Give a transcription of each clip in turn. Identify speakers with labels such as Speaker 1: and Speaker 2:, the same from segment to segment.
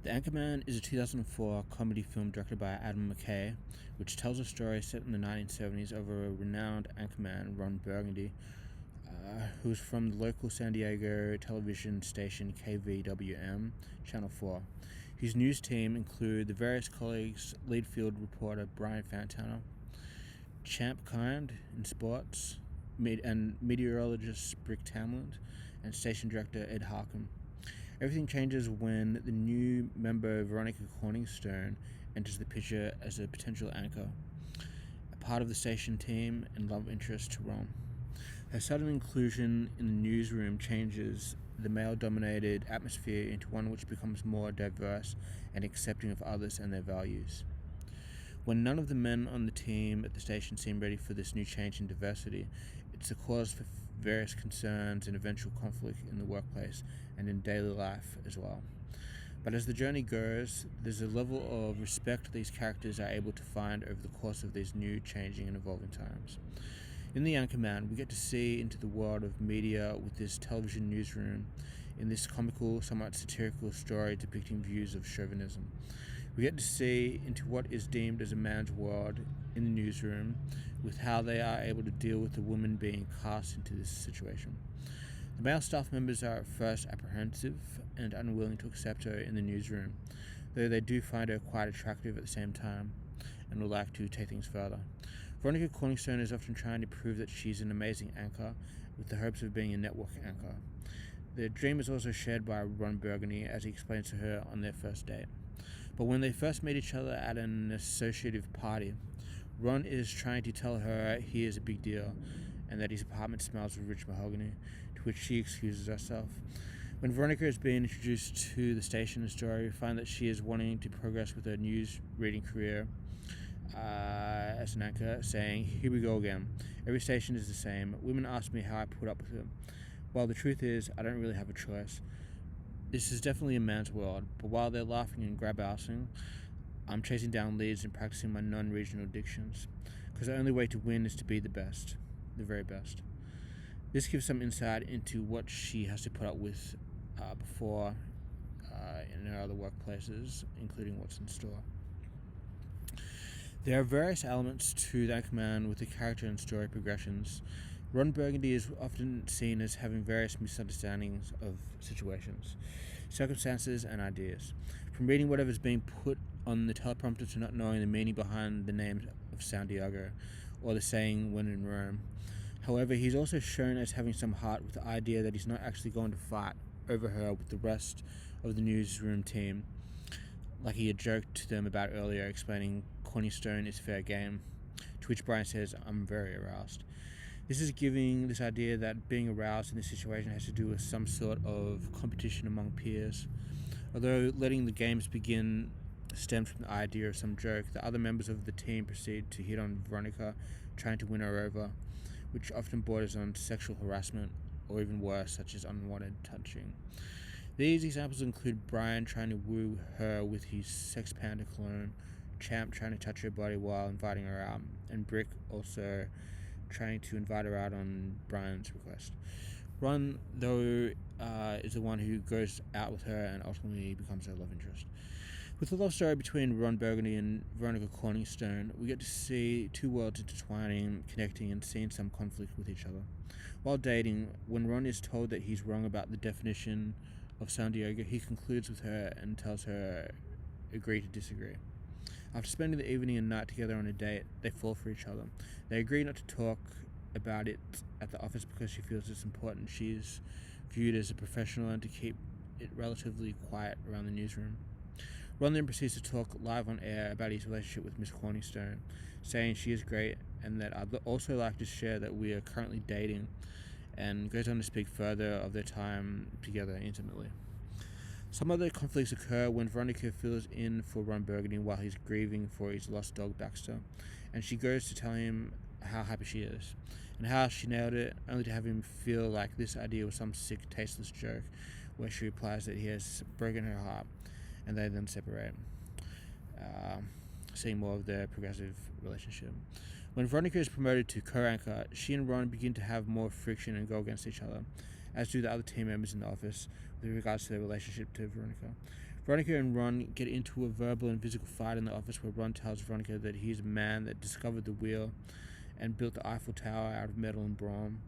Speaker 1: The Anchorman is a 2004 comedy film directed by Adam McKay, which tells a story set in the 1970s of a renowned anchorman, Ron Burgundy, who is from the local San Diego television station KVWM, Channel 4. His news team include the various colleagues, lead field reporter Brian Fantano, Champ Kind in sports, and meteorologist Brick Tamland, and station director Ed Harkham. Everything changes when the new member Veronica Corningstone enters the picture as a potential anchor, a part of the station team and love interest to Ron. Her sudden inclusion in the newsroom changes the male-dominated atmosphere into one which becomes more diverse and accepting of others and their values. When none of the men on the team at the station seem ready for this new change in diversity, it's a cause for various concerns and eventual conflict in the workplace and in daily life as well. But as the journey goes, there's a level of respect these characters are able to find over the course of these new, changing and evolving times. In The Anchorman, we get to see into the world of media with this television newsroom in this comical, somewhat satirical story depicting views of chauvinism. We get to see into what is deemed as a man's world in the newsroom with how they are able to deal with the woman being cast into this situation. The male staff members are at first apprehensive and unwilling to accept her in the newsroom, though they do find her quite attractive at the same time and would like to take things further. Veronica Corningstone is often trying to prove that she's an amazing anchor with the hopes of being a network anchor. The dream is also shared by Ron Burgundy as he explains to her on their first date. But when they first meet each other at an associative party, Ron is trying to tell her he is a big deal and that his apartment smells of rich mahogany, to which she excuses herself. When Veronica is being introduced to the station in the story, we find that she is wanting to progress with her news reading career as an anchor, saying, "Here we go again. Every station is the same. Women ask me how I put up with it. Well, the truth is, I don't really have a choice. This is definitely a man's world, but while they're laughing and grab-assing, I'm chasing down leads and practicing my non-regional dictions, because the only way to win is to be the best, the very best." This gives some insight into what she has to put up with before in her other workplaces, including what's in store. There are various elements to the Anchorman with the character and story progressions. Ron Burgundy is often seen as having various misunderstandings of situations, circumstances, and ideas. From reading whatever's being put on the teleprompter to not knowing the meaning behind the name of San Diego, or the saying, "when in Rome." However, he's also shown as having some heart with the idea that he's not actually going to fight over her with the rest of the newsroom team, like he had joked to them about earlier, explaining Corningstone is fair game, to which Brian says, "I'm very aroused." This is giving this idea that being aroused in this situation has to do with some sort of competition among peers. Although letting the games begin stemmed from the idea of some joke, the other members of the team proceed to hit on Veronica, trying to win her over, which often borders on sexual harassment, or even worse, such as unwanted touching. These examples include Brian trying to woo her with his Sex Panda cologne, Champ trying to touch her body while inviting her out, and Brick also trying to invite her out on Brian's request. Ron, though, is the one who goes out with her and ultimately becomes her love interest. With the love story between Ron Burgundy and Veronica Corningstone, we get to see two worlds intertwining, connecting, and seeing some conflict with each other. While dating, when Ron is told that he's wrong about the definition of San Diego, he concludes with her and tells her, "Agree to disagree." After spending the evening and night together on a date, they fall for each other. They agree not to talk about it at the office because she feels it's important. She is viewed as a professional and to keep it relatively quiet around the newsroom. Ron then proceeds to talk live on air about his relationship with Miss Corningstone, saying she is great and that I'd also like to share that we are currently dating, and goes on to speak further of their time together intimately. Some other conflicts occur when Veronica fills in for Ron Burgundy while he's grieving for his lost dog Baxter, and she goes to tell him how happy she is, and how she nailed it, only to have him feel like this idea was some sick, tasteless joke, where she replies that he has broken her heart, and they then separate, seeing more of their progressive relationship. When Veronica is promoted to co-anchor, she and Ron begin to have more friction and go against each other, as do the other team members in the office with regards to their relationship to Veronica. Veronica and Ron get into a verbal and physical fight in the office where Ron tells Veronica that he's a man that discovered the wheel and built the Eiffel Tower out of metal and bronze.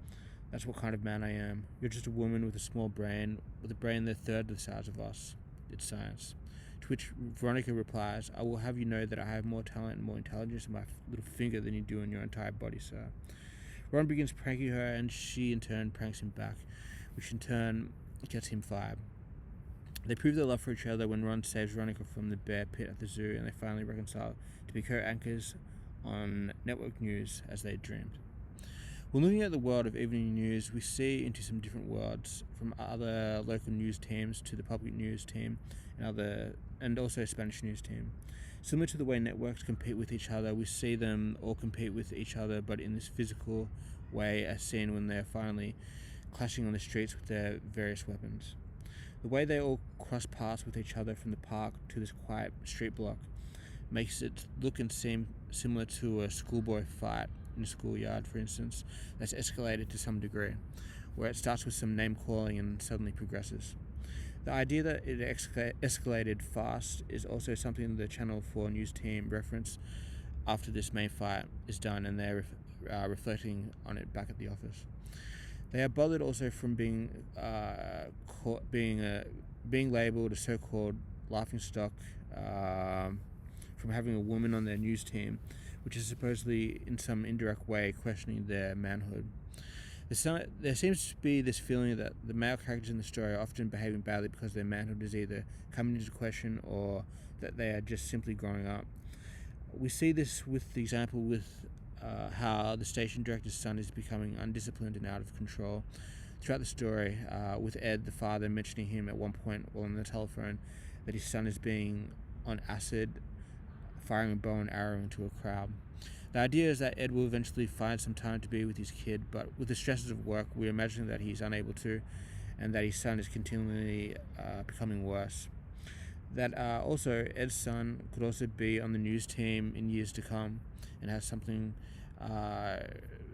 Speaker 1: That's what kind of man I am. You're just a woman with a small brain, with a brain the third the size of us. It's science. To which Veronica replies, I will have you know that I have more talent and more intelligence in my little finger than you do in your entire body, sir. Ron begins pranking her, and she in turn pranks him back, which in turn gets him fired. They prove their love for each other when Ron saves Veronica from the bear pit at the zoo, and they finally reconcile to be co-anchors on network news as they had dreamed. When looking at the world of evening news, we see into some different worlds, from other local news teams to the public news team and also a Spanish news team. Similar to the way networks compete with each other, we see them all compete with each other, but in this physical way, as seen when they're finally clashing on the streets with their various weapons. The way they all cross paths with each other from the park to this quiet street block makes it look and seem similar to a schoolboy fight in a schoolyard, for instance, that's escalated to some degree, where it starts with some name-calling and suddenly progresses. The idea that it escalated fast is also something the Channel 4 news team reference after this main fight is done, and they're reflecting on it back at the office. They are bothered also from being labelled a so-called laughingstock from having a woman on their news team, which is supposedly in some indirect way questioning their manhood. There seems to be this feeling that the male characters in the story are often behaving badly because their manhood is either coming into question or that they are just simply growing up. We see this with the example with how the station director's son is becoming undisciplined and out of control throughout the story, with Ed, the father, mentioning him at one point while on the telephone that his son is being on acid, firing a bow and arrow into a crowd. The idea is that Ed will eventually find some time to be with his kid, but with the stresses of work, we're imagining that he's unable to, and that his son is continually becoming worse. That also Ed's son could also be on the news team in years to come and has something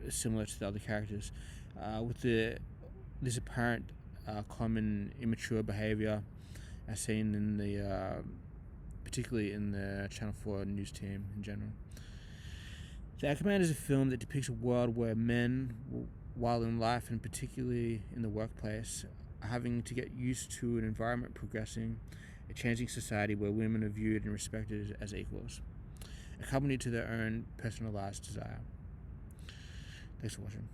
Speaker 1: similar to the other characters, with this apparent common immature behaviour as seen in the particularly in the Channel 4 news team in general. The Anchorman is a film that depicts a world where men, while in life and particularly in the workplace, are having to get used to an environment progressing, a changing society where women are viewed and respected as equals, accompanied to their own personalised desire. Thanks for watching.